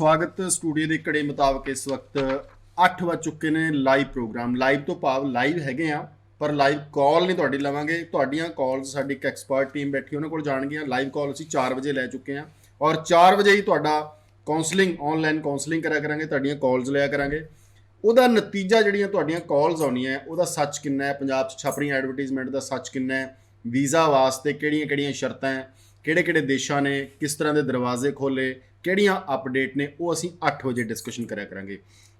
ਸਵਾਗਤ ਸਟੂਡੀਓ ਦੇ ਘੜੇ ਮੁਤਾਬਕ ਇਸ ਵਕਤ 8 ਵੱਜ ਚੁੱਕੇ ਨੇ। ਲਾਈਵ ਪ੍ਰੋਗਰਾਮ, ਲਾਈਵ ਤੋਂ ਭਾਵ ਲਾਈਵ ਹੈਗੇ ਆ ਪਰ ਲਾਈਵ ਕਾਲ ਨਹੀਂ ਤੁਹਾਡੀ ਲਵਾਂਗੇ। ਤੁਹਾਡੀਆਂ ਕਾਲਸ ਸਾਡੀ ਇੱਕ ਐਕਸਪਰਟ ਟੀਮ ਬੈਠੀ ਉਹਨਾਂ ਕੋਲ ਜਾਣਗੀਆਂ। ਲਾਈਵ ਕਾਲ ਅਸੀਂ 4 ਵਜੇ ਲੈ ਚੁੱਕੇ ਹਾਂ ਔਰ 4 ਵਜੇ ਹੀ ਤੁਹਾਡਾ ਕਾਉਂਸਲਿੰਗ, ਆਨਲਾਈਨ ਕਾਉਂਸਲਿੰਗ ਕਰਿਆ ਕਰਾਂਗੇ, ਤੁਹਾਡੀਆਂ ਕਾਲਸ ਲਿਆ ਕਰਾਂਗੇ। ਉਹਦਾ ਨਤੀਜਾ ਜਿਹੜੀਆਂ ਤੁਹਾਡੀਆਂ ਕਾਲਸ ਆਉਣੀਆਂ ਉਹਦਾ ਸੱਚ ਕਿੰਨਾ ਹੈ, ਪੰਜਾਬ 'ਚ ਛਪ ਰਹੀਆਂ ਐਡਵਰਟੀਜ਼ਮੈਂਟ ਦਾ ਸੱਚ ਕਿੰਨਾ ਹੈ, ਵੀਜ਼ਾ ਵਾਸਤੇ ਕਿਹੜੀਆਂ ਸ਼ਰਤਾਂ ਹੈ, ਕਿਹੜੇ ਦੇਸ਼ਾਂ ਨੇ ਕਿਸ ਤਰ੍ਹਾਂ ਦੇ ਦਰਵਾਜ਼ੇ ਖੋਲ੍ਹੇ, ਕਿਹੜੀਆਂ ਅਪਡੇਟ ਨੇ, ਉਹ ਅਸੀਂ 8 ਵਜੇ ਡਿਸਕਸ਼ਨ ਕਰਿਆ ਕਰਾਂਗੇ।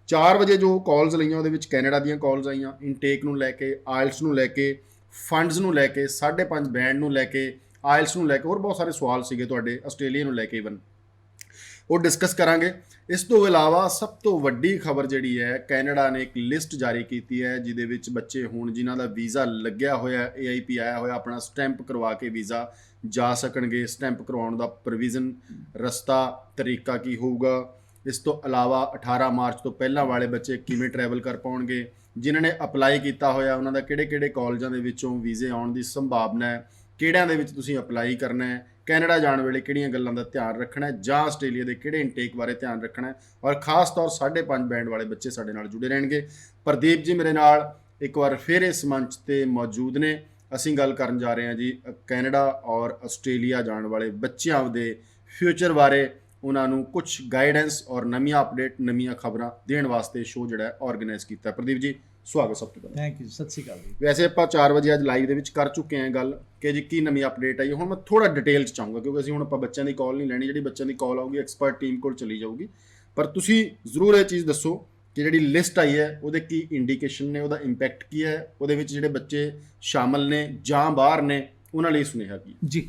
4 ਵਜੇ ਜੋ ਕਾਲਸ ਲਈਆਂ ਉਹਦੇ ਵਿੱਚ ਕੈਨੇਡਾ ਦੀਆਂ ਕਾਲਸ ਆਈਆਂ, ਇਨਟੇਕ ਨੂੰ ਲੈ ਕੇ, ਆਇਲਸ ਨੂੰ ਲੈ ਕੇ, ਫੰਡਸ ਨੂੰ ਲੈ ਕੇ, 5.5 ਬੈਂਡ ਨੂੰ ਲੈ ਕੇ, ਆਇਲਸ ਨੂੰ ਲੈ ਕੇ, ਹੋਰ ਬਹੁਤ ਸਾਰੇ ਸਵਾਲ ਸੀਗੇ ਤੁਹਾਡੇ, ਆਸਟ੍ਰੇਲੀਆ ਨੂੰ ਲੈ ਕੇ ਈਵਨ, ਉਹ ਡਿਸਕਸ ਕਰਾਂਗੇ। ਇਸ ਤੋਂ ਇਲਾਵਾ ਸਭ ਤੋਂ ਵੱਡੀ ਖਬਰ ਜਿਹੜੀ ਹੈ, ਕੈਨੇਡਾ ਨੇ ਇੱਕ ਲਿਸਟ ਜਾਰੀ ਕੀਤੀ ਹੈ ਜਿਹਦੇ ਵਿੱਚ ਬੱਚੇ ਹੁਣ ਜਿਨ੍ਹਾਂ ਦਾ ਵੀਜ਼ਾ ਲੱਗਿਆ ਹੋਇਆ, AIP ਆਇਆ ਹੋਇਆ, ਆਪਣਾ ਸਟੈਂਪ ਕਰਵਾ ਕੇ ਵੀਜ਼ਾ ਜਾ ਸਕਣਗੇ। ਸਟੈਂਪ ਕਰਵਾਉਣ ਦਾ ਪ੍ਰੋਵੀਜ਼ਨ, ਰਸਤਾ, ਤਰੀਕਾ ਕੀ ਹੋਊਗਾ। ਇਸ ਤੋਂ ਇਲਾਵਾ 18 ਮਾਰਚ ਤੋਂ ਪਹਿਲਾਂ ਵਾਲੇ ਬੱਚੇ ਕਿਵੇਂ ਟਰੈਵਲ ਕਰ ਪਾਉਣਗੇ, ਜਿਨ੍ਹਾਂ ਨੇ ਅਪਲਾਈ ਕੀਤਾ ਹੋਇਆ ਉਹਨਾਂ ਦਾ ਕਿਹੜੇ ਕਾਲਜਾਂ ਦੇ ਵਿੱਚੋਂ ਵੀਜ਼ੇ ਆਉਣ ਦੀ ਸੰਭਾਵਨਾ ਹੈ, ਕਿਹੜਿਆਂ ਦੇ ਵਿੱਚ ਤੁਸੀਂ ਅਪਲਾਈ ਕਰਨਾ ਹੈ, ਕੈਨੇਡਾ ਜਾਣ ਵੇਲੇ ਕਿਹੜੀਆਂ ਗੱਲਾਂ ਦਾ ਧਿਆਨ ਰੱਖਣਾ ਹੈ, ਜਾਂ ਆਸਟ੍ਰੇਲੀਆ ਦੇ ਕਿਹੜੇ ਇਨਟੇਕ ਬਾਰੇ ਧਿਆਨ ਰੱਖਣਾ ਹੈ। ਔਰ ਖਾਸ ਤੌਰ 5.5 ਬੈਂਡ ਵਾਲੇ ਬੱਚੇ ਸਾਡੇ ਨਾਲ ਜੁੜੇ ਰਹਿਣਗੇ। ਪ੍ਰਦੀਪ ਜੀ ਮੇਰੇ ਨਾਲ ਇੱਕ ਵਾਰ ਫਿਰ ਇਸ ਮੰਚ 'ਤੇ ਮੌਜੂਦ ਨੇ। ਅਸੀਂ ਗੱਲ ਕਰਨ ਜਾ ਰਹੇ ਹਾਂ ਜੀ ਕੈਨੇਡਾ ਔਰ ਆਸਟ੍ਰੇਲੀਆ ਜਾਣ ਵਾਲੇ ਬੱਚਿਆਂ ਦੇ ਫਿਊਚਰ ਬਾਰੇ, ਉਹਨਾਂ ਨੂੰ ਕੁਝ ਗਾਈਡੈਂਸ ਔਰ ਨਵੀਆਂ ਅਪਡੇਟ, ਨਵੀਆਂ ਖਬਰਾਂ ਦੇਣ ਵਾਸਤੇ ਸ਼ੋਅ ਜਿਹੜਾ ਆਰਗੇਨਾਈਜ਼ ਕੀਤਾ। ਪ੍ਰਦੀਪ ਜੀ ਸਵਾਗਤ ਸਭ ਤੋਂ ਪਹਿਲਾਂ। ਥੈਂਕ ਯੂ, ਸਤਿ ਸ਼੍ਰੀ ਅਕਾਲ ਜੀ। ਵੈਸੇ ਆਪਾਂ 4 ਵਜੇ ਅੱਜ ਲਾਈਵ ਦੇ ਵਿੱਚ ਕਰ ਚੁੱਕੇ ਹਾਂ ਗੱਲ ਕਿ ਜੀ ਕੀ ਨਵੀਂ ਅਪਡੇਟ ਆਈ। ਹੁਣ ਮੈਂ ਥੋੜਾ ਡਿਟੇਲ 'ਚ ਚਾਹੂੰਗਾ ਕਿਉਂਕਿ ਅਸੀਂ ਹੁਣ ਆਪਾਂ ਬੱਚਿਆਂ ਦੀ ਕਾਲ ਨਹੀਂ ਲੈਣੀ, ਜਿਹੜੀ ਬੱਚਿਆਂ ਦੀ ਕਾਲ ਆਊਗੀ ਐਕਸਪਰਟ ਟੀਮ ਕੋਲ ਚਲੀ ਜਾਊਗੀ। ਪਰ ਤੁਸੀਂ ਜ਼ਰੂਰ ਇਹ ਚੀਜ਼ ਦੱਸੋ ਕਿ ਜਿਹੜੀ ਲਿਸਟ ਆਈ ਹੈ ਉਹਦੇ ਕੀ ਇੰਡੀਕੇਸ਼ਨ ਨੇ, ਉਹਦਾ ਇੰਪੈਕਟ ਕੀ ਹੈ, ਉਹਦੇ ਵਿੱਚ ਜਿਹੜੇ ਬੱਚੇ ਸ਼ਾਮਲ ਨੇ ਜਾਂ ਬਾਹਰ ਨੇ ਉਹਨਾਂ ਲਈ ਸੁਨੇਹਾ ਕੀ जी।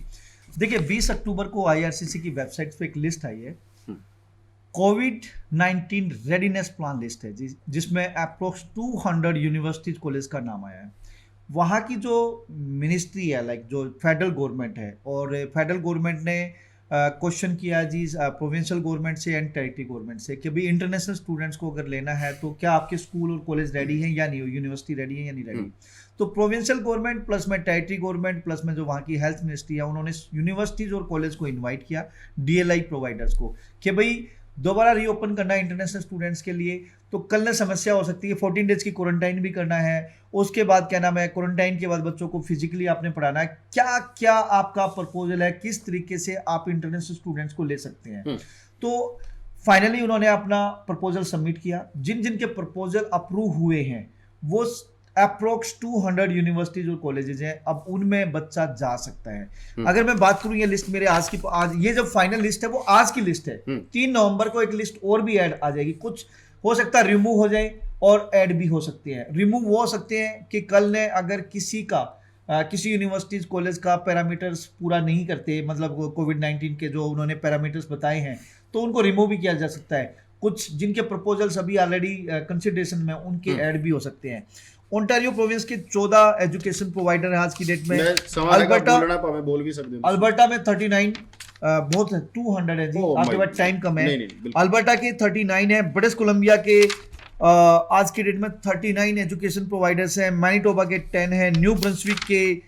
देखिए 20 अक्टूबर को IRCC की वेबसाइट पे एक लिस्ट आई है, कोविड-19 रेडीनेस प्लान लिस्ट है जिसमें अप्रोक्स 200 यूनिवर्सिटीज कॉलेज का नाम आया है। वहाँ की जो मिनिस्ट्री है, लाइक जो फेडरल गवर्नमेंट है, और फेडरल गवर्नमेंट ने क्वेश्चन किया जी प्रोविंशियल गवर्नमेंट से एंड टेरिटरी गवर्नमेंट से कि भाई इंटरनेशनल स्टूडेंट्स को अगर लेना है तो क्या आपके स्कूल और कॉलेज रेडी हैं या नहीं, यूनिवर्सिटी रेडी है या नहीं रेडी। तो प्रोविंशियल गवर्नमेंट प्लस में टेरिटरी गवर्नमेंट प्लस में जो वहाँ की हेल्थ मिनिस्ट्री है, उन्होंने यूनिवर्सिटीज और कॉलेज को इन्वाइट किया, DLI प्रोवाइडर्स को, कि भाई दोबारा रीओपन करना है इंटरनेशनल स्टूडेंट्स के लिए तो कल न समस्या हो सकती है। 14 डेज की क्वारंटाइन भी करना है, उसके बाद क्या नाम है, क्वारंटाइन के बाद बच्चों को फिजिकली आपने पढ़ाना है। क्या क्या आपका प्रपोजल है, किस तरीके से आप इंटरनेशनल स्टूडेंट्स को ले सकते हैं। तो फाइनली उन्होंने अपना प्रपोजल सबमिट किया। जिन जिन के प्रपोजल अप्रूव हुए हैं वो अप्रोक्स 200 यूनिवर्सिटीज और कॉलेजेस हैं, अब उनमें बच्चा जा सकता है। अगर मैं बात करूं, ये लिस्ट मेरे आज ये जो फाइनल लिस्ट है वो आज की लिस्ट है। 3 नवंबर को एक लिस्ट और भी ऐड आ जाएगी, कुछ हो सकता है रिमूव हो जाए और ऐड भी हो सकते हैं। रिमूव वो हो सकते हैं कि कल ने अगर किसी यूनिवर्सिटीज कॉलेज का पैरामीटर्स पूरा नहीं करते, मतलब कोविड-19 के जो उन्होंने पैरामीटर्स बताए हैं, तो उनको रिमूव भी किया जा सकता है। कुछ जिनके प्रपोजल्स अभी ऑलरेडी कंसिडरेशन में, उनके ऐड भी हो सकते हैं। ओंटारियो प्रोविंस के 14 एजुकेशन प्रोवाइडर है आज की डेट में। अल्बर्टा में 39, बहुत है, 200 है जी, आपके पास टाइम कम है। अल्बर्टा के 39 है। ब्रिटिश कोलंबिया के आज की डेट में 39 एजुकेशन प्रोवाइडर्स हैं। मैनिटोबा के 10 है। न्यू ब्रंसविक के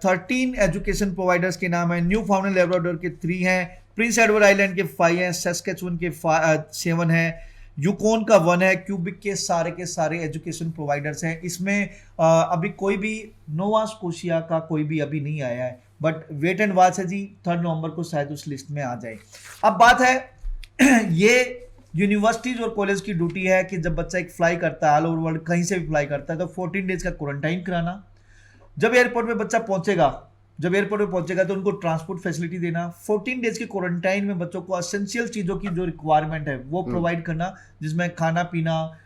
13 एजुकेशन प्रोवाइडर्स के नाम है। न्यू फाउंड लेब्राडोर के 3 हैं। प्रिंस एडवर्ड आइलैंड के 5 हैं। सस्केचुअन के 7 हैं। यूकोन का 1 है। क्यूबिक के सारे एजुकेशन प्रोवाइडर्स हैं। इसमें अभी कोई भी नोवा स्कोशिया का कोई भी अभी नहीं आया है, बट वेट एंड वॉच है जी, 3 नवंबर को शायद उस लिस्ट में आ जाए। अब बात है ये यूनिवर्सिटीज और कॉलेज की ड्यूटी है कि जब बच्चा एक फ्लाई करता है, ऑल ओवर वर्ल्ड कहीं से भी फ्लाई करता है, तो 14 डेज का क्वारंटाइन कराना। जब एयरपोर्ट में बच्चा पहुंचेगा तो उनको ट्रांसपोर्ट फैसिलिटी देना। 14 डेज की क्वारंटाइन में बच्चों को एसेंशियल चीज़ों की जो रिक्वायरमेंट है वो प्रोवाइड करना, जिसमें खाना पीना,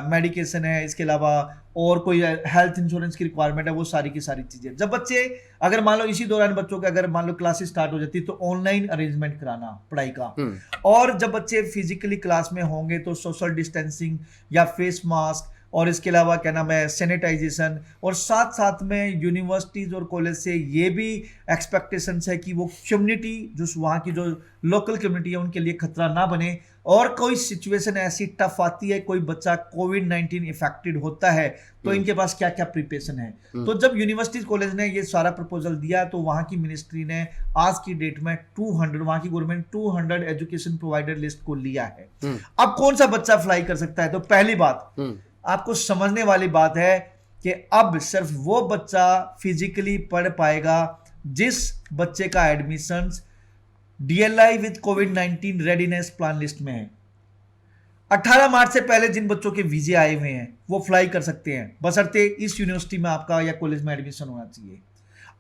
मेडिकेशन है, इसके अलावा और कोई हेल्थ इंश्योरेंस की रिक्वायरमेंट है, वो सारी की सारी चीज़ें। जब बच्चे अगर मान लो इसी दौरान बच्चों के अगर मान लो क्लासेस स्टार्ट हो जाती तो ऑनलाइन अरेंजमेंट कराना पढ़ाई का। और जब बच्चे फिजिकली क्लास में होंगे तो सोशल डिस्टेंसिंग या फेस मास्क, और इसके अलावा क्या नाम है सैनिटाइजेशन, और साथ साथ में यूनिवर्सिटीज़ और कॉलेज से ये भी एक्सपेक्टेशंस है कि वो कम्युनिटी जो वहाँ की जो लोकल कम्युनिटी है उनके लिए खतरा ना बने, और कोई सिचुएशन ऐसी टफ आती है, कोई बच्चा कोविड-19 इफेक्टेड होता है तो इनके पास क्या क्या प्रिपरेशन है। तो जब यूनिवर्सिटीज कॉलेज ने ये सारा प्रपोजल दिया तो वहाँ की मिनिस्ट्री ने आज की डेट में 200, वहाँ की गवर्नमेंट 200 एजुकेशन प्रोवाइडर लिस्ट को लिया है। अब कौन सा बच्चा अप्लाई कर सकता है? तो पहली बात आपको समझने वाली बात है कि अब सिर्फ वो बच्चा फिजिकली पढ़ पाएगा जिस बच्चे का admission DLI with covid readiness plan list में है। 18 मार्च से पहले जिन बच्चों के वीजे आए हुए हैं वो फ्लाई कर सकते हैं, बशर्ते इस यूनिवर्सिटी में आपका या कॉलेज में एडमिशन होना चाहिए।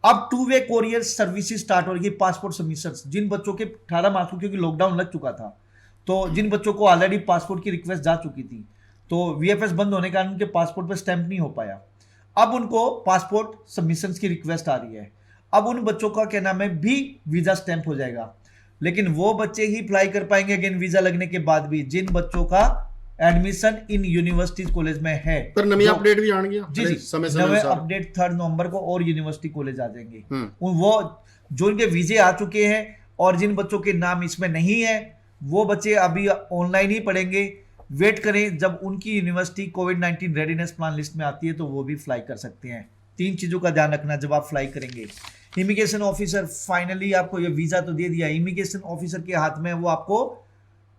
अब 2-वे कोरियर सर्विसेज स्टार्ट हो रही है, पासपोर्ट सबमिशंस जिन बच्चों के 18 मार्च को, क्योंकि लॉकडाउन लग चुका था, तो जिन बच्चों को ऑलरेडी पासपोर्ट की रिक्वेस्ट जा चुकी थी, तो VFS बंद होने के कारण उनके पासपोर्ट पर स्टैंप नहीं हो पाया, अब उनको पासपोर्ट सबमिशंस की रिक्वेस्ट आ रही है। अब उन बच्चों का क्या नाम है भी वीजा स्टैंप हो जाएगा, लेकिन वो बच्चे ही अप्लाई कर पाएंगे अगेन वीजा लगने के बाद भी जिन बच्चों का एडमिशन इन यूनिवर्सिटीज कॉलेज में है। पर नवी अपडेट भी आएंगे जी जी, नवे अपडेट 3 नवंबर को और यूनिवर्सिटी कॉलेज आ जाएंगे। वो जो इनके वीजे आ चुके हैं और जिन बच्चों के नाम इसमें नहीं है वो बच्चे अभी ऑनलाइन ही पढ़ेंगे। वेट करें, जब उनकी यूनिवर्सिटी कोविड-19 रेडीनेस प्लान लिस्ट में आती है तो वो भी फ्लाई कर सकते हैं। 3 चीजों का ध्यान रखना जब आप फ्लाई करेंगे। इमिग्रेशन ऑफिसर फाइनली आपको ये वीजा तो दे दिया, इमिग्रेशन ऑफिसर के हाथ में, वो आपको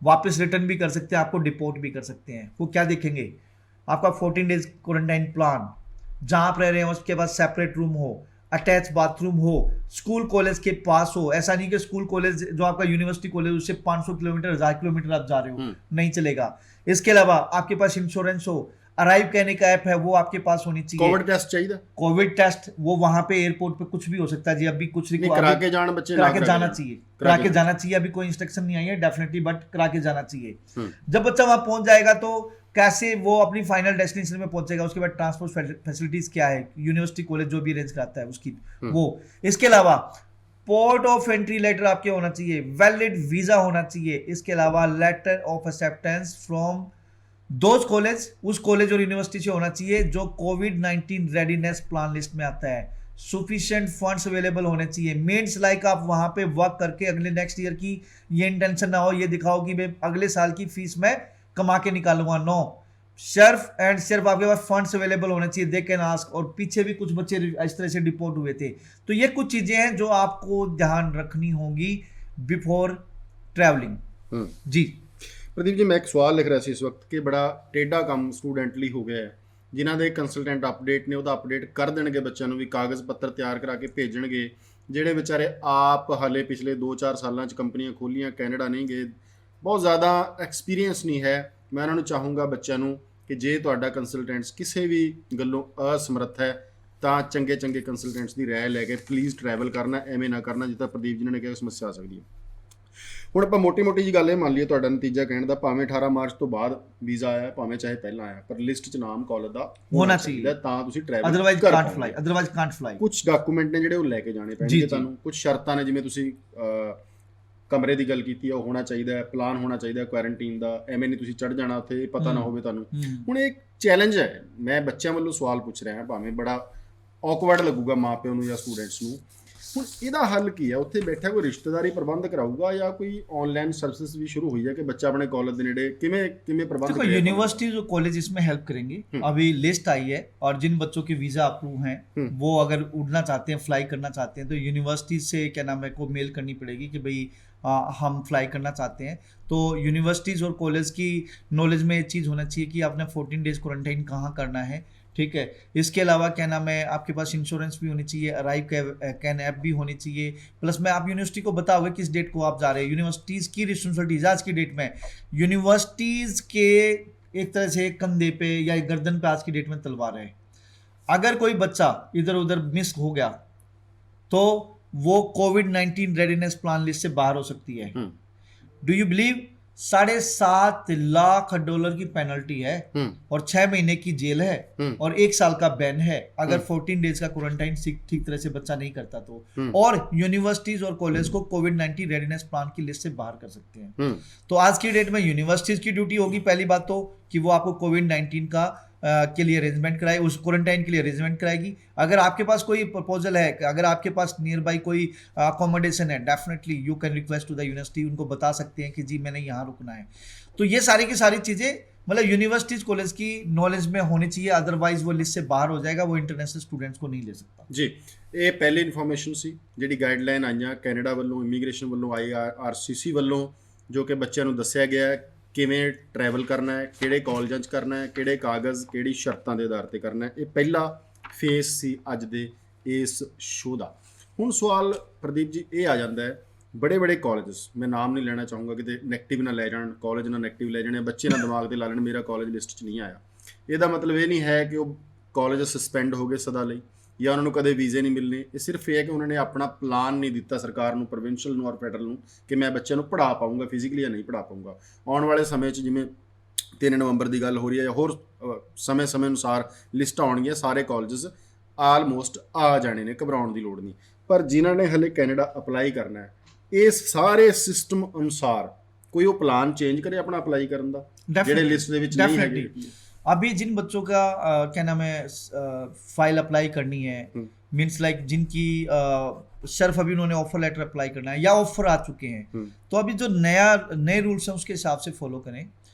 वापस रिटर्न भी कर सकते हैं, आपको डिपोर्ट भी कर सकते हैं। वो क्या देखेंगे? आपका 14 डेज क्वारंटाइन प्लान, जहां आप रह रहे हैं उसके बाद सेपरेट रूम हो, अटैच बाथरूम हो, स्कूल कॉलेज के पास हो। ऐसा नहीं कि स्कूल कॉलेज जो आपका यूनिवर्सिटी कॉलेज उससे 500 किलोमीटर 1000 किलोमीटर आप जा रहे हो, नहीं चलेगा। इसके अलावा आपके पास इंश्योरेंस हो, अराइव कहने का ऐप है वो आपके पास होनी चाहिए। कोविड टेस्ट चाहिए, कोविड टेस्ट वो वहां पे एयरपोर्ट पे कुछ भी हो सकता है जी, अभी कुछ नहीं करा के जाना, बच्चे करा के जाना चाहिए, करा के जाना चाहिए। अभी कोई इंस्ट्रक्शन नहीं आई है डेफिनेटली, बट करा के जाना चाहिए। जब बच्चा वहां पहुंच जाएगा तो कैसे वो अपनी फाइनल डेस्टिनेशन में पहुंचेगा, उसके बाद ट्रांसपोर्ट फैसिलिटीज क्या है, यूनिवर्सिटी कॉलेज जो भी अरेंज कराता है उसकी वो। इसके अलावा पोर्ट ऑफ एंट्री लेटर आपके होना चाहिए, वैलिड वीजा होना चाहिए। इसके अलावा letter of acceptance from those college, उस कॉलेज और यूनिवर्सिटी से होना चाहिए जो कोविड-19 रेडीनेस प्लान लिस्ट में आता है। सफिशिएंट फंड्स अवेलेबल होने चाहिए। मीन्स लाइक आप वहां पे वर्क करके अगले नेक्स्ट ईयर की ये इंटेंशन ना हो, ये दिखाओ कि मैं अगले साल की फीस मैं कमा के निकालूंगा। नो, सिर्फ एंड सिर्फ आपके पास फंड्स अवेलेबल होने चाहिए, दे कैन आस्क। और पीछे भी कुछ बच्चे इस तरह से डिपोर्ट हुए थे। तो ये कुछ चीजें हैं जो आपको ध्यान रखनी होगी बिफोर ट्रैवलिंग। जी प्रदीप जी, मैं एक सवाल लिख रहा ਸੀ ਇਸ ਵਕਤ ਕਿ ਬੜਾ ਟੇਢਾ ਕੰਮ ਸਟੂਡੈਂਟ ਲਈ ਹੋ ਗਿਆ ਹੈ। ਜਿਨ੍ਹਾਂ ਦੇ ਕੰਸਲਟੈਂਟ ਅਪਡੇਟ ਨੇ ਉਹਦਾ ਅਪਡੇਟ ਕਰ ਦੇਣਗੇ ਬੱਚਿਆਂ ਨੂੰ ਵੀ, ਕਾਗਜ਼ ਪੱਤਰ ਤਿਆਰ ਕਰਾ ਕੇ ਭੇਜਣਗੇ। ਜਿਹੜੇ ਵਿਚਾਰੇ ਆਪ ਹਾਲੇ ਪਿਛਲੇ 2-4 ਸਾਲਾਂ 'ਚ ਕੰਪਨੀਆਂ ਖੋਲੀਆਂ, ਕੈਨੇਡਾ ਨਹੀਂ ਗਏ, ਬਹੁਤ ਜ਼ਿਆਦਾ ਐਕਸਪੀਰੀਅੰਸ ਨਹੀਂ ਹੈ। ਮੈਂ ਉਹਨਾਂ ਨੂੰ ਚਾਹੂੰਗਾ ਬੱਚਿਆਂ ਨੂੰ ਕਿ ਜੇ ਤੁਹਾਡਾ ਕੰਸਲਟੈਂਟਸ ਕਿਸੇ ਵੀ ਗੱਲੋਂ ਅਸਮਰੱਥ ਹੈ ਤਾਂ ਚੰਗੇ ਚੰਗੇ ਕੰਸਲਟੈਂਟਸ ਦੀ ਰਾਏ ਲੈ ਕੇ ਪਲੀਜ਼ ਟਰੈਵਲ ਕਰਨਾ, ਐਵੇਂ ਨਾ ਕਰਨਾ ਜਿੱਦਾਂ ਪ੍ਰਦੀਪ ਜੀ ਨੇ ਕਿਹਾ ਸਮੱਸਿਆ ਆ ਸਕਦੀ ਹੈ। ਹੁਣ ਆਪਾਂ ਮੋਟੀ ਜੀ ਗੱਲ ਇਹ ਮੰਨ ਲਈਏ, ਤੁਹਾਡਾ ਨਤੀਜਾ ਕਹਿਣ ਦਾ ਭਾਵੇਂ 18 ਮਾਰਚ ਤੋਂ ਬਾਅਦ ਵੀਜ਼ਾ ਆਇਆ, ਭਾਵੇਂ ਚਾਹੇ ਪਹਿਲਾਂ ਆਇਆ, ਪਰ ਲਿਸਟ 'ਚ ਨਾਮ ਕਾਲਜ ਦਾ ਹੋਣਾ ਚਾਹੀਦਾ ਤਾਂ ਤੁਸੀਂ ਟਰੈਵਲ ਅਦਰਵਾਈਜ਼ ਕਾਂਟ ਫਲਾਈ। ਕੁਝ ਡਾਕੂਮੈਂਟ ਨੇ ਜਿਹੜੇ ਉਹ ਲੈ ਕੇ ਜਾਣੇ ਪੈਣਗੇ ਤੁਹਾਨੂੰ, ਕੁਝ ਸ਼ਰਤਾਂ ਨੇ, ਜਿਵੇਂ ਤੁਸੀਂ ਕਮਰੇ ਦੀ ਗੱਲ ਕੀਤੀ ਹੈ ਉਹ ਹੋਣਾ ਚਾਹੀਦਾ ਹੈ, ਪਲਾਨ ਹੋਣਾ ਚਾਹੀਦਾ ਹੈ ਕੁਆਰੰਟੀਨ ਦਾ, ਐਵੇਂ ਨਹੀਂ ਤੁਸੀਂ ਚੜ੍ਹ ਜਾਣਾ ਉੱਥੇ, ਪਤਾ ਨਾ ਹੋਵੇ ਤੁਹਾਨੂੰ। ਹੁਣ ਇਹ ਚੈਲੰਜ ਹੈ, ਮੈਂ ਬੱਚਿਆਂ ਵੱਲੋਂ ਸਵਾਲ ਪੁੱਛ ਰਿਹਾ, ਭਾਵੇਂ ਬੜਾ ਔਕਵਰਡ ਲੱਗੂਗਾ ਮਾਂ ਪਿਓ ਨੂੰ ਜਾਂ ਸਟੂਡੈਂਟਸ ਨੂੰ। ਹੁਣ ਇਹਦਾ ਹੱਲ ਕੀ ਹੈ? ਉੱਥੇ ਬੈਠਾ ਕੋਈ ਰਿਸ਼ਤੇਦਾਰੀ ਪ੍ਰਬੰਧ ਕਰਾਊਗਾ ਜਾਂ ਕੋਈ ਆਨਲਾइन सर्विसेज भी शुरू हुई है कि बच्चा अपने कॉलेज के नेड़े किमें प्रबंध? देखो, यूनिवर्सिटीज और कॉलेज इसमें हेल्प करेंगे। अभी लिस्ट आई है और जिन बच्चों के वीजा अप्रूव हैं वो अगर उड़ना चाहते हैं, फ्लाई करना चाहते हैं, तो यूनिवर्सिटी से क्या नाम है को मेल करनी पड़ेगी कि भाई हम फ्लाई करना चाहते हैं। तो यूनिवर्सिटीज़ और कॉलेज की नॉलेज में ये चीज़ होना चाहिए कि आपने 14 डेज क्वारंटाइन कहाँ करना है, ठीक है। इसके अलावा क्या नाम है आपके पास इंश्योरेंस भी होनी चाहिए, अराइव कैन ऐप भी होनी चाहिए। प्लस में आप यूनिवर्सिटी को बताओगे किस डेट को आप जा रहे हैं। यूनिवर्सिटीज़ की रिस्पॉन्सिबिलिटीज आज की डेट में, यूनिवर्सिटीज़ के एक तरह से कंधे पे या गर्दन पे आज की डेट में तलवार है। अगर कोई बच्चा इधर उधर मिस हो गया तो वो कोविड-19 रेडीनेस प्लान लिस्ट से बाहर हो सकती है। डू यू बिलीव $7.5 लाख की पेनल्टी है और 6 महीने की जेल है और 1 साल का बैन है अगर 14 डेज का क्वारंटाइन ठीक तरह से बच्चा नहीं करता तो। और यूनिवर्सिटीज और कॉलेज को कोविड-19 रेडीनेस प्लान की लिस्ट से बाहर कर सकते हैं। तो आज की डेट में यूनिवर्सिटीज की ड्यूटी होगी पहली बात तो कि वो आपको कोविड-19 का के लिए अरेंजमेंट कराए, उस क्वारंटाइन के लिए अरेंजमेंट कराएगी। अगर आपके पास कोई प्रपोजल है, अगर आपके पास नियर बाई कोई अकोमोडेशन है, definitely you can request to the university, उनको बता सकते हैं कि जी मैंने यहाँ रुकना है। तो ये सारी की सारी चीज़ें मतलब यूनिवर्सिटीज कॉलेज की नॉलेज में होनी चाहिए, अदरवाइज वो लिस्ट से बाहर हो जाएगा, वो इंटरनेशनल स्टूडेंट्स को नहीं ले सकता। ਜੀ ਇਹ ਪਹਿਲੀ ਇਨਫੋਰਮੇਸ਼ਨ ਸੀ ਜਿਹੜੀ ਗਾਈਡਲਾਈਨ ਆਈਆਂ ਕੈਨੇਡਾ ਵੱਲੋਂ, ਇਮੀਗ੍ਰੇਸ਼ਨ ਵੱਲੋਂ, IRCC ਵੱਲੋਂ, ਜੋ ਕਿ ਬੱਚਿਆਂ ਨੂੰ ਦੱਸਿਆ ਗਿਆ ਹੈ ਕਿਵੇਂ ਟਰੈਵਲ ਕਰਨਾ ਹੈ, ਕਿਹੜੇ ਕਾਲਜਾਂ 'ਚ ਕਰਨਾ ਹੈ, ਕਿਹੜੇ ਕਾਗਜ਼, ਕਿਹੜੀ ਸ਼ਰਤਾਂ ਦੇ ਆਧਾਰ ਤੇ ਕਰਨਾ ਹੈ। ਇਹ ਪਹਿਲਾ ਫੇਸ ਸੀ ਅੱਜ ਦੇ ਇਸ ਸ਼ੋਅ ਦਾ। ਹੁਣ ਸਵਾਲ ਪ੍ਰਦੀਪ ਜੀ ਇਹ ਆ ਜਾਂਦਾ ਹੈ, ਬੜੇ ਬੜੇ ਕਾਲਜਸ, ਮੈਂ ਨਾਮ ਨਹੀਂ ਲੈਣਾ ਚਾਹੂੰਗਾ ਕਿਤੇ ਨੈਗੇਟਿਵ ਨਾ ਲੈ ਜਾਣ, ਕਾਲਜ ਨਾ ਨੈਗੇਟਿਵ ਲੈ ਜਾਣੇ, ਬੱਚੇ ਨਾ ਦਿਮਾਗ ਤੇ ਲਾ ਲੈਣ ਮੇਰਾ ਕਾਲਜ ਲਿਸਟ 'ਚ ਨਹੀਂ ਆਇਆ। ਇਹਦਾ ਮਤਲਬ ਇਹ ਨਹੀਂ ਹੈ ਕਿ ਉਹ ਕਾਲਜ ਸਸਪੈਂਡ ਹੋ ਗਏ ਸਦਾ ਲਈ ਜਾਂ ਉਹਨਾਂ ਨੂੰ ਕਦੇ ਵੀਜ਼ੇ ਨਹੀਂ ਮਿਲਣੇ। ਇਹ ਸਿਰਫ ਇਹ ਹੈ ਕਿ ਉਹਨਾਂ ਨੇ ਆਪਣਾ ਪਲਾਨ ਨਹੀਂ ਦਿੱਤਾ ਸਰਕਾਰ ਨੂੰ, ਪ੍ਰੋਵਿੰਸ਼ੀਅਲ ਨੂੰ ਔਰ ਫੈਡਰਲ ਨੂੰ, ਕਿ ਮੈਂ ਬੱਚਿਆਂ ਨੂੰ ਪੜ੍ਹਾ ਪਾਊਂਗਾ ਫਿਜ਼ੀਕਲੀ ਜਾਂ ਨਹੀਂ ਪੜ੍ਹਾ ਪਾਊਂਗਾ। ਆਉਣ ਵਾਲੇ ਸਮੇਂ 'ਚ ਜਿਵੇਂ 3 ਨਵੰਬਰ ਦੀ ਗੱਲ ਹੋ ਰਹੀ ਹੈ ਜਾਂ ਹੋਰ ਸਮੇਂ ਅਨੁਸਾਰ ਲਿਸਟ ਆਉਣਗੀਆਂ, ਸਾਰੇ ਕਾਲਜਸ ਆਲਮੋਸਟ ਆ ਜਾਣੇ ਨੇ, ਘਬਰਾਉਣ ਦੀ ਲੋੜ ਨਹੀਂ। ਪਰ ਜਿਨ੍ਹਾਂ ਨੇ ਹਲੇ ਕੈਨੇਡਾ ਅਪਲਾਈ ਕਰਨਾ ਹੈ, ਇਸ ਸਾਰੇ ਸਿਸਟਮ ਅਨੁਸਾਰ ਕੋਈ ਉਹ ਪਲਾਨ ਚੇਂਜ ਕਰੇ ਆਪਣਾ ਅਪਲਾਈ ਕਰਨ ਦਾ, ਜਿਹੜੇ ਲਿਸਟ ਦੇ ਵਿੱਚ ਨਹੀਂ ਹੈਗੇ। अभी जिन बच्चों का क्या नाम है फाइल अप्लाई करनी है, मीन्स लाइक जिनकी सिर्फ अभी उन्होंने ऑफर लेटर अप्लाई करना है या ऑफर आ चुके हैं, तो अभी जो नए रूल्स हैं उसके हिसाब से फॉलो करें।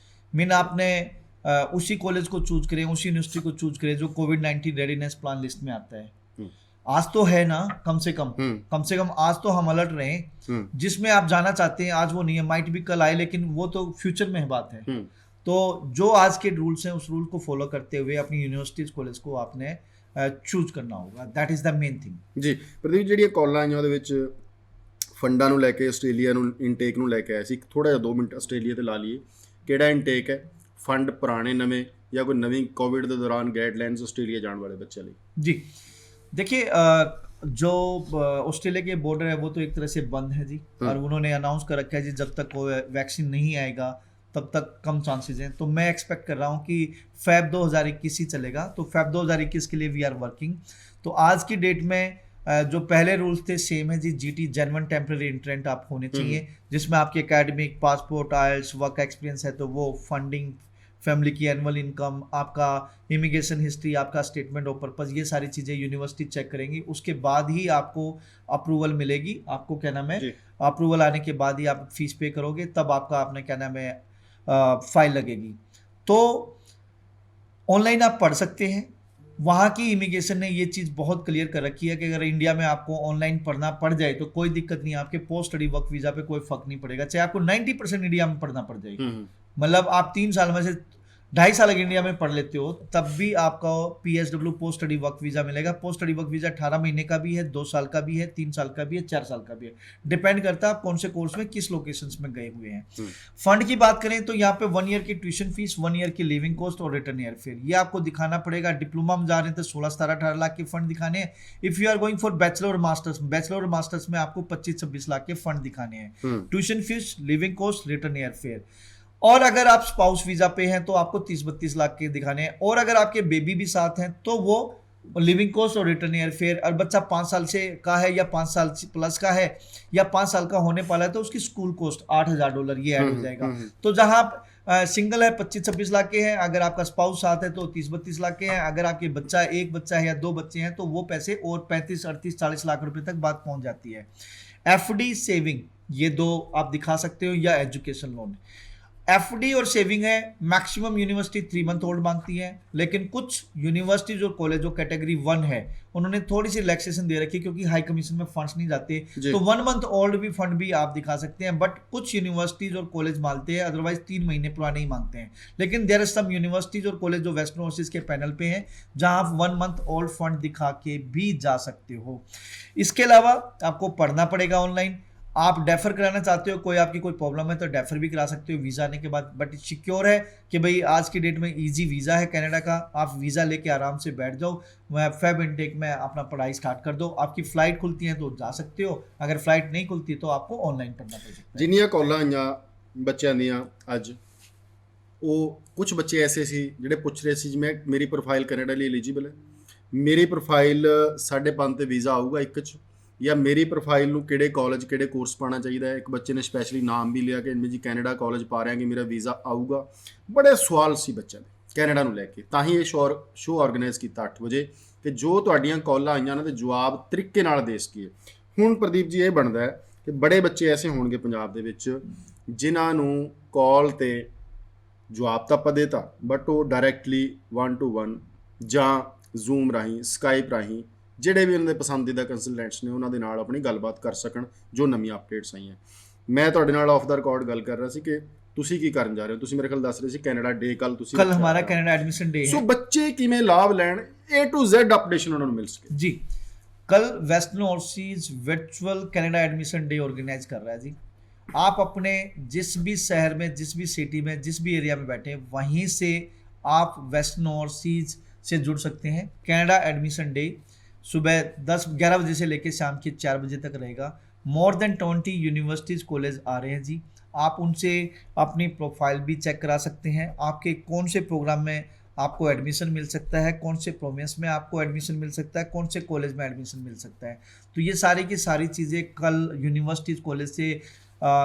मीन आपने उसी कॉलेज को चूज करें, उसी यूनिवर्सिटी को चूज करें जो कोविड-19 रेडीनेस प्लान लिस्ट में आता है। आज तो है ना, कम से कम आज तो हम अलर्ट रहें। जिसमें आप जाना चाहते हैं आज वो नहीं है, माइट भी कल आए, लेकिन वो तो फ्यूचर में बात है। तो जो आज के रूल्स हैं उस रूल को फॉलो करते हुए अपनी यूनिवर्सिटीज कॉलेज को आपने चूज करना होगा। That is the main thing. ਜੀ ਪ੍ਰਦੀਪ, ਜਿਹੜੀਆਂ ਕਾਲਾਂ ਆਈਆਂ ਉਹਦੇ ਵਿੱਚ ਫੰਡਾਂ ਨੂੰ ਲੈ ਕੇ ਆਸਟ੍ਰੇਲੀਆ ਨੂੰ ਇਨਟੇਕ ਨੂੰ ਲੈ ਕੇ ਆਇਆ ਸੀ। ਥੋੜਾ ਜਿਹਾ 2 ਮਿੰਟ ਆਸਟ੍ਰੇਲੀਆ ਤੇ ਲਾ ਲਈਏ। ਕਿਹੜਾ ਇਨਟੇਕ ਹੈ, ਫੰਡ ਪੁਰਾਣੇ ਨਵੇਂ ਜਾਂ ਕੋਈ ਨਵੀਂ ਕੋविड ਦੇ ਦੌਰਾਨ ਗਾਈਡਲਾइंस ਆਸਟ੍ਰੇਲੀਆ जाने वाले बच्चे लिए? जी देखिए, जो ऑस्ट्रेलिया के बॉर्डर है वो तो एक तरह से बंद है जी, और उन्होंने अनाउंस कर रखा है जी जब तक कोई वैक्सीन नहीं आएगा तब तक कम चांसेस हैं। तो मैं एक्सपेक्ट कर रहा हूँ कि फेब 2021 ही चलेगा। तो फेब 2021 के लिए वी आर वर्किंग। तो आज की डेट में जो पहले रूल्स थे सेम है जी, GT जेन्युइन टेम्पररी इंट्रेंट आप होने चाहिए, जिसमें आपकी academic, passport, IELTS, work experience है तो वो, फंडिंग, फैमिली की एनुअल इनकम, आपका इमिग्रेशन हिस्ट्री, आपका स्टेटमेंट ऑफ पर्पस, ये सारी चीज़ें यूनिवर्सिटी चेक करेंगी। उसके बाद ही आपको अप्रूवल मिलेगी। आपको क्या नाम है, अप्रूवल आने के बाद ही आप फीस पे करोगे, तब आपका आपने क्या नाम है फाइल लगेगी। तो ऑनलाइन आप पढ़ सकते हैं। वहाँ की इमिग्रेशन ने ये चीज़ बहुत क्लियर कर रखी है कि अगर इंडिया में आपको ऑनलाइन पढ़ना पड़ जाए तो कोई दिक्कत नहीं है, आपके पोस्ट स्टडी वर्क वीज़ा पे कोई फर्क नहीं पड़ेगा। चाहे आपको 90% इंडिया में पढ़ना पड़ जाएगी, मतलब आप 3 साल में से 2.5 साल अगर इंडिया में पढ़ लेते हो तब भी आपका PSW post study work visa मिलेगा। पोस्ट स्टडी वर्क वीज़ा 18 महीने का भी है, 2 साल का भी है, 3 साल का भी है, 4 साल का भी है। डिपेंड करता है आप कौन से कोर्स में किस लोकेशंस में गए हुए हैं। फंड की बात करें तो यहाँ पे 1 ईयर की ट्यूशन फीस, 1 ईयर की लिविंग कॉस्ट और रिटर्न ईयर फेयर, ये आपको दिखाना पड़ेगा। डिप्लोमा में जा रहे हैं तो 16, 17, 18 लाख के फंड दिखाने हैं। If you are going for bachelor और मास्टर्स में आपको 25, 26 लाख के फंड दिखाने हैं। Tuition fees, living cost, return year fare. और अगर आप स्पाउस वीज़ा पे हैं तो आपको 30-32 लाख के दिखाने हैं। और अगर आपके बेबी भी साथ हैं तो वो लिविंग कॉस्ट और रिटर्न ईयर फेयर। और बच्चा 5 साल से का है या 5 साल प्लस का है या 5 साल का होने वाला है तो उसकी स्कूल कॉस्ट $8,000 ये ऐड हो जाएगा। तो जहाँ सिंगल है 25-26 लाख के हैं, अगर आपका स्पाउस साथ है तो 30-32 लाख के हैं, अगर आपके बच्चा एक बच्चा है या 2 बच्चे हैं तो वो पैसे और 35-38-40 लाख रुपए तक बात पहुंच जाती है। FD, सेविंग, ये 2 आप दिखा सकते हो, या एजुकेशन लोन। FD और सेविंग है, मैक्सिमम यूनिवर्सिटी 3 मंथ ओल्ड मांगती है, लेकिन कुछ यूनिवर्सिटीज और कॉलेज जो कैटेगरी 1 है उन्होंने थोड़ी सी रिलैक्सेशन दे रखी है क्योंकि हाई कमीशन में फंड्स नहीं जाते, तो 1 मंथ ओल्ड भी फंड भी आप दिखा सकते हैं। बट कुछ यूनिवर्सिटीज और कॉलेज मांगते हैं, अदरवाइज 3 महीने पुराने ही मांगते हैं। लेकिन देयर आर सम यूनिवर्सिटीज और कॉलेज जो वेस्टर्न ओवरसीज के पैनल पे हैं जहां आप 1 मंथ ओल्ड फंड दिखा के भी जा सकते हो। इसके अलावा आपको पढ़ना पड़ेगा ऑनलाइन। आप डेफर कराना चाहते हो, कोई आपकी कोई प्रॉब्लम है तो डेफर भी करा सकते हो वीज़ा आने के बाद। बट सिक्योर है कि भाई आज की डेट में इजी वीज़ा है कनाडा का, आप वीज़ा लेके आराम से बैठ जाओ, फेब इनटेक में अपना पढ़ाई स्टार्ट कर दो। आपकी फ्लाइट खुलती है तो जा सकते हो, अगर फ्लाइट नहीं खुलती तो आपको ऑनलाइन पढ़ना पड़ सकता है। जिन्नियां कॉलां आईयां बच्चों दियां अज, वो कुछ बच्चे ऐसे सी ਜਿਹੜੇ ਪੁੱਛ ਰਹੇ ਸੀ ਜਿਵੇਂ ਮੇਰੀ ਪ੍ਰੋਫਾਈਲ ਕੈਨੇਡਾ ਲਈ ਐਲੀਜੀਬਲ ਹੈ, ਮੇਰੀ ਪ੍ਰੋਫਾਈਲ 5.5 ਤੇ ਵੀਜ਼ਾ ਆਊਗਾ ਇੱਕ 'ਚ, ਜਾਂ ਮੇਰੀ ਪ੍ਰੋਫਾਈਲ ਨੂੰ ਕਿਹੜੇ ਕਾਲਜ ਕਿਹੜੇ ਕੋਰਸ ਪਾਉਣਾ ਚਾਹੀਦਾ ਹੈ। ਇੱਕ ਬੱਚੇ ਨੇ ਸਪੈਸ਼ਲੀ ਨਾਮ ਵੀ ਲਿਆ ਕਿ ਮੈਂ ਜੀ ਕੈਨੇਡਾ ਕਾਲਜ ਪਾ ਰਿਹਾ ਕਿ ਮੇਰਾ ਵੀਜ਼ਾ ਆਊਗਾ। ਬੜੇ ਸਵਾਲ ਸੀ ਬੱਚਿਆਂ ਦੇ, ਕੈਨੇਡਾ ਨੂੰ ਲੈ ਕੇ। ਤਾਂ ਹੀ ਇਹ ਸ਼ੋਅ ਆਰਗੇਨਾਈਜ਼ ਕੀਤਾ 8 ਵਜੇ ਕਿ ਜੋ ਤੁਹਾਡੀਆਂ ਕਾਲਾਂ ਆਈਆਂ ਉਹਨਾਂ ਦੇ ਜਵਾਬ ਤਰੀਕੇ ਨਾਲ ਦੇ ਸਕੀਏ। ਹੁਣ ਪ੍ਰਦੀਪ ਜੀ ਇਹ ਬਣਦਾ ਹੈ ਕਿ ਬੜੇ ਬੱਚੇ ਐਸੇ ਹੋਣਗੇ ਪੰਜਾਬ ਦੇ ਵਿੱਚ ਜਿਨ੍ਹਾਂ ਨੂੰ ਕਾਲ 'ਤੇ ਜਵਾਬ ਤਾਂ ਆਪਾਂ ਦੇਤਾ, ਬਟ ਉਹ ਡਾਇਰੈਕਟਲੀ 1 to 1 ਜਾਂ ਜ਼ੂਮ ਰਾਹੀਂ, ਸਕਾਈਪ ਰਾਹੀਂ ਜਿਹੜੇ ਵੀ ਉਹਨਾਂ ਦੇ ਪਸੰਦੀਦਾ ਕੰਸਲਟੈਂਟਸ ਨੇ ਉਹਨਾਂ ਦੇ ਨਾਲ ਆਪਣੀ ਗੱਲਬਾਤ ਕਰ ਸਕਣ ਜੋ ਨਵੀਆਂ ਅਪਡੇਟਸ ਆਈਆਂ। ਮੈਂ ਤੁਹਾਡੇ ਨਾਲ ਆਫ ਦਾ ਰਿਕਾਰਡ ਗੱਲ ਕਰ ਰਿਹਾ ਸੀ ਕਿ ਤੁਸੀਂ ਕੀ ਕਰਨ ਜਾ ਰਹੇ ਹੋ। ਤੁਸੀਂ ਮੇਰੇ ਖਿਆਲ ਦੱਸ ਰਹੇ ਸੀ ਕੈਨੇਡਾ ਡੇ ਕੱਲ ਤੁਸੀਂ कल हमारा कनाडा एडमिशन डे है। ਸੋ ਬੱਚੇ ਕਿਵੇਂ ਲਾਭ ਲੈਣ, A to Z ਅਪਡੇਸ਼ਨ ਉਹਨਾਂ ਨੂੰ ਮਿਲ ਸਕੇ। जी, कल Western Overseas virtual Canada admission day organise कर रहा है जी। आप अपने जिस भी शहर में, जिस भी सिटी में, जिस भी एरिया में बैठे हैं, वहीं से आप वेस्टर्न ओवरसीज से जुड़ सकते हैं। कनाडा एडमिशन डे सुबह 10-11 बजे से लेकर शाम के 4 बजे तक रहेगा। मोर देन 20 यूनिवर्सिटीज़ कॉलेज आ रहे हैं जी। आप उनसे अपनी प्रोफाइल भी चेक करा सकते हैं, आपके कौन से प्रोग्राम में आपको एडमिशन मिल सकता है, कौन से प्रोविंस में आपको एडमिशन मिल सकता है, कौन से कॉलेज में एडमिशन मिल सकता है। तो ये सारी की सारी चीज़ें कल यूनिवर्सिटीज़ कॉलेज से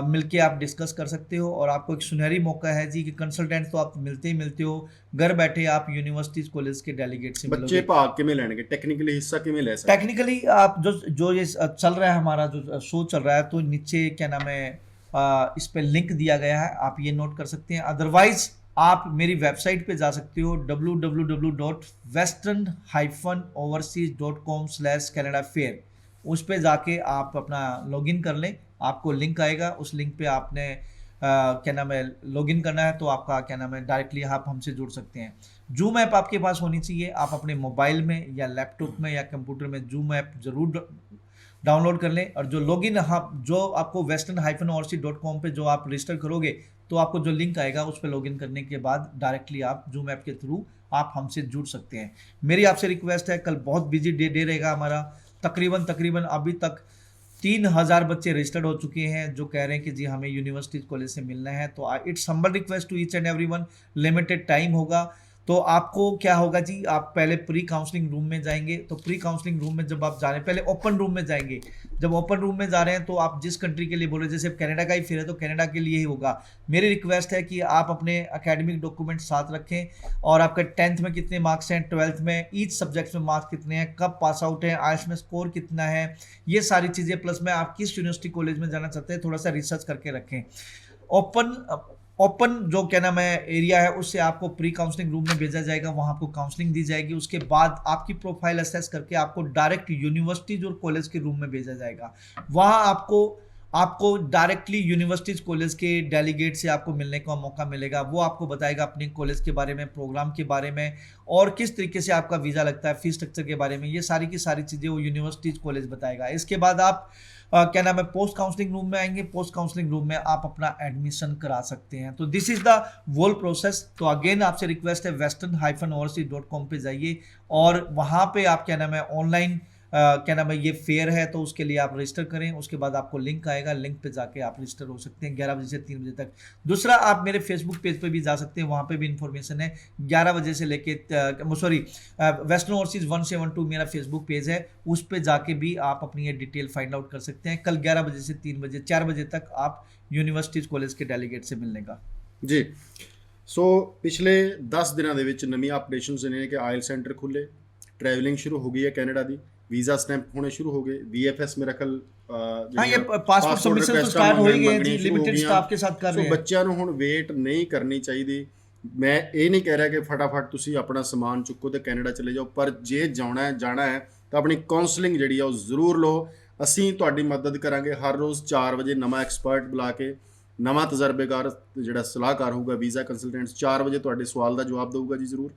मिलके आप डिस्कस कर सकते हो। और आपको एक सुनहरी मौका है जी कि कंसल्टेंट तो आप मिलते ही मिलते हो, घर बैठे आप यूनिवर्सिटीज़ कॉलेज के डेलीगेट से ਬੱਚੇ मिलोगे। ਭਾਗ ਕਿਵੇਂ ਲੈਣਗੇ, ਟੈਕਨੀਕਲੀ ਹਿੱਸਾ ਕਿਵੇਂ ਲੈ ਸਕਦੇ? टेक्निकली आप जो ये चल रहा है, हमारा जो शो चल रहा है, तो नीचे क्या नाम है इस पे लिंक दिया गया है, आप ये नोट कर सकते हैं। अदरवाइज आप मेरी वेबसाइट पे जा सकते हो www.western-overseas.com/canadafair। उस पे जाके आप अपना लॉगिन कर लें, आपको लिंक आएगा, उस लिंक पे आपने क्या नाम है लॉगिन करना है, तो आपका क्या नाम है डायरेक्टली आप हमसे जुड़ सकते हैं। जूम ऐप आपके पास होनी चाहिए। आप अपने मोबाइल में या लैपटॉप में या कंप्यूटर में जूम ऐप जरूर डाउनलोड कर लें। और जो लॉगिन जो आपको western-overseas.com पे जो आप रजिस्टर करोगे तो आपको जो लिंक आएगा उस पर लॉगिन करने के बाद डायरेक्टली आप जूम ऐप के थ्रू आप हमसे जुड़ सकते हैं। मेरी आपसे रिक्वेस्ट है, कल बहुत बिजी डे रहेगा हमारा। तकरीबन अभी तक 3000 बच्चे रजिस्टर्ड हो चुके हैं जो कह रहे हैं कि जी हमें यूनिवर्सिटी कॉलेज से मिलना है। तो it's humble request to each and everyone, limited time होगा। तो आपको क्या होगा जी, आप पहले प्री काउंसलिंग रूम में जाएंगे। तो प्री काउंसलिंग रूम में जब आप जा रहे हैं, पहले ओपन रूम में जाएंगे। जब ओपन रूम में जा रहे हैं तो आप जिस कंट्री के लिए बोले, जैसे कनाडा का ही फिर है तो कनाडा के लिए ही होगा। मेरी रिक्वेस्ट है कि आप अपने एकेडमिक डॉक्यूमेंट साथ रखें और आपका 10th में कितने मार्क्स हैं, 12th में ईच सब्जेक्ट्स में मार्क्स कितने हैं, कब पास आउट है, आइल्स में स्कोर कितना है, ये सारी चीज़ें, प्लस में आप किस यूनिवर्सिटी कॉलेज में जाना चाहते हैं थोड़ा सा रिसर्च करके रखें। ओपन जो क्या नाम है एरिया है उससे आपको प्री काउंसलिंग रूम में भेजा जाएगा, वहाँ आपको काउंसलिंग दी जाएगी। उसके बाद आपकी प्रोफाइल असेस करके आपको डायरेक्ट यूनिवर्सिटीज और कॉलेज के रूम में भेजा जाएगा। वहाँ आपको डायरेक्टली यूनिवर्सिटीज कॉलेज के डेलीगेट से आपको मिलने का मौका मिलेगा। वो आपको बताएगा अपने कॉलेज के बारे में, प्रोग्राम के बारे में और किस तरीके से आपका वीज़ा लगता है, फीस स्ट्रक्चर के बारे में, ये सारी की सारी चीज़ें वो यूनिवर्सिटीज कॉलेज बताएगा। इसके बाद आप क्या नाम है पोस्ट काउंसलिंग रूम में आएंगे। पोस्ट काउंसलिंग रूम में आप अपना एडमिशन करा सकते हैं। तो this is the whole process. तो अगेन आपसे रिक्वेस्ट है, western-overseas.com पे जाइए और वहाँ पे आप क्या नाम है ऑनलाइन क्या नाम है ये फेयर है, तो उसके लिए आप रजिस्टर करें। उसके बाद आपको लिंक आएगा, लिंक पे जाके आप रजिस्टर हो सकते हैं 11 बजे से 3 बजे तक। दूसरा, आप मेरे फेसबुक पेज पे भी जा सकते हैं, वहाँ पे भी इंफॉर्मेशन है। 11 बजे से लेके वेस्टर्न ओवरसीज 172 मेरा फेसबुक पेज है, उस पे जाके भी आप अपनी ये डिटेल फाइंड आउट कर सकते हैं। कल 11 बजे से 3 बजे 4 बजे तक आप यूनिवर्सिटीज़ कॉलेज के डेलीगेट से मिलने का ਜੀ। ਸੋ ਪਿਛਲੇ 10 ਦਿਨਾਂ ਦੇ ਵਿੱਚ ਨਵੀਆਂ ਅਪਡੇਸ਼ਨਸ ਨੇ ਕਿ ਆਇਲ ਸੈਂਟਰ ਖੁੱਲੇ, ਟਰੈਵਲਿੰਗ ਸ਼ੁਰੂ ਹੋ ਗਈ ਹੈ ਕੈਨੇਡਾ ਦੀ, वीज़ा स्टैंप होने शुरू हो गए, VFS मेरा कल हाँ ये पासपोर्ट सबमिशन तो स्टार्ट हो ही गए जी, लिमिटेड स्टाफ के साथ कर रहे हैं। ਬੱਚਿਆਂ ਨੂੰ ਹੁਣ ਵੇਟ ਨਹੀਂ ਕਰਨੀ ਚਾਹੀਦੀ। ਮੈਂ ਇਹ ਨਹੀਂ ਕਹਿ ਰਿਹਾ ਕਿ ਫਟਾਫਟ ਤੁਸੀਂ ਆਪਣਾ ਸਮਾਨ ਚੁੱਕੋ ਤੇ ਕੈਨੇਡਾ ਚਲੇ ਜਾਓ, ਪਰ ਜੇ ਜਾਣਾ ਹੈ ਤਾਂ ਆਪਣੀ ਕਾਉਂਸਲਿੰਗ ਜਿਹੜੀ ਆ ਉਹ ਜ਼ਰੂਰ ਲਓ। ਅਸੀਂ ਤੁਹਾਡੀ ਮਦਦ ਕਰਾਂਗੇ। ਹਰ ਰੋਜ਼ 4 ਵਜੇ ਨਵਾਂ ਐਕਸਪਰਟ ਬੁਲਾ ਕੇ, ਨਵਾਂ ਤਜਰਬੇਕਾਰ ਜਿਹੜਾ ਸਲਾਹਕਾਰ ਹੋਊਗਾ ਵੀਜ਼ਾ ਕੰਸਲਟੈਂਟਸ 4 ਵਜੇ ਤੁਹਾਡੇ ਸਵਾਲ ਦਾ ਜਵਾਬ ਦੇਊਗਾ ਜੀ ਜ਼ਰੂਰ।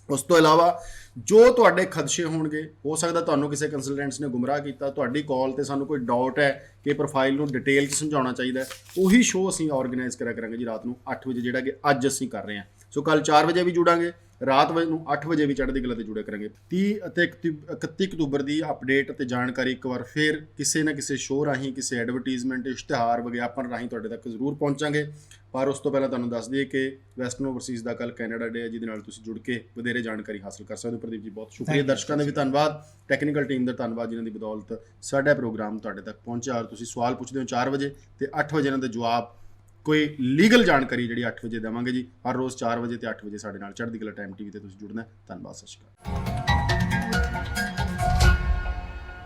ਉਸ ਤੋਂ ਇਲਾਵਾ ਜੋ ਤੁਹਾਡੇ ਖਦਸ਼ੇ ਹੋਣਗੇ, ਹੋ ਸਕਦਾ ਤੁਹਾਨੂੰ ਕਿਸੇ ਕੰਸਲਟੈਂਟਸ ਨੇ ਗੁੰਮਰਾਹ ਕੀਤਾ, ਤੁਹਾਡੀ ਕਾਲ ਤੇ ਸਾਨੂੰ ਕੋਈ ਡਾਊਟ ਹੈ ਕਿ ਪ੍ਰੋਫਾਈਲ ਨੂੰ ਡਿਟੇਲ 'ਚ ਸਮਝਾਉਣਾ ਚਾਹੀਦਾ, ਉਹੀ ਸ਼ੋਅ ਅਸੀਂ ਆਰਗੇਨਾਈਜ਼ ਕਰਿਆ ਕਰਾਂਗੇ ਜੀ ਰਾਤ ਨੂੰ 8 ਵਜੇ, ਜਿਹੜਾ ਕਿ ਅੱਜ ਅਸੀਂ ਕਰ ਰਹੇ ਹਾਂ। ਸੋ ਕੱਲ 4 ਵਜੇ ਵੀ ਜੁੜਾਂਗੇ, ਰਾਤ ਨੂੰ 8 ਵਜੇ ਵੀ ਚੜ੍ਹਦੀ ਕਲਾ ਤੇ ਜੁੜਿਆ ਕਰਾਂਗੇ। 30 ਅਤੇ 31 ਅਕਤੂਬਰ ਦੀ ਅਪਡੇਟ ਅਤੇ ਜਾਣਕਾਰੀ ਇੱਕ ਵਾਰ ਫਿਰ ਕਿਸੇ ਨਾ ਕਿਸੇ ਸ਼ੋਅ ਰਾਹੀਂ, ਕਿਸੇ ਐਡਵਰਟੀਜ਼ਮੈਂਟ, ਇਸ਼ਤਿਹਾਰ, ਵਿਗਿਆਪਨ ਰਾਹੀਂ ਤੁਹਾਡੇ ਤੱਕ ਜ਼ਰੂਰ ਪਹੁੰਚਾਂਗੇ। ਪਰ ਉਸ ਤੋਂ ਪਹਿਲਾਂ ਤੁਹਾਨੂੰ ਦੱਸ ਦਈਏ ਕਿ ਵੈਸਟਰਨ ਓਵਰਸੀਜ਼ ਦਾ ਕੱਲ ਕੈਨੇਡਾ ਡੇ ਹੈ, ਜਿਹਦੇ ਨਾਲ ਤੁਸੀਂ ਜੁੜ ਕੇ ਵਧੇਰੇ ਜਾਣਕਾਰੀ ਹਾਸਲ ਕਰ ਸਕਦੇ ਹੋ। ਪ੍ਰਦੀਪ ਜੀ ਬਹੁਤ ਸ਼ੁਕਰੀਆ। ਦਰਸ਼ਕਾਂ ਦਾ ਵੀ ਧੰਨਵਾਦ, ਟੈਕਨੀਕਲ ਟੀਮ ਦਾ ਧੰਨਵਾਦ, ਜਿਨ੍ਹਾਂ ਦੀ ਬਦੌਲਤ ਸਾਡਾ ਪ੍ਰੋਗਰਾਮ ਤੁਹਾਡੇ ਤੱਕ ਪਹੁੰਚਿਆ। ਔਰ ਤੁਸੀਂ ਸਵਾਲ ਪੁੱਛਦੇ ਹੋ 4 ਵਜੇ ਤੇ 8 ਵਜੇ ਇਹਨਾਂ ਦੇ ਜਵਾਬ ਕੋਈ ਲੀਗਲ ਜਾਣਕਾਰੀ ਜਿਹੜੀ 8 ਵਜੇ ਦੇਵਾਂਗੇ ਜੀ। ਹਰ ਰੋਜ਼ 4 ਵਜੇ ਤੇ 8 ਵਜੇ ਸਾਡੇ ਨਾਲ ਚੜ੍ਹਦੀ ਕਲਾ ਟਾਈਮ ਟੀਵੀ ਤੇ ਤੁਸੀਂ ਜੁੜਨਾ ਹੈ। ਧੰਨਵਾਦ, ਸਤਿ ਸ਼੍ਰੀ ਅਕਾਲ।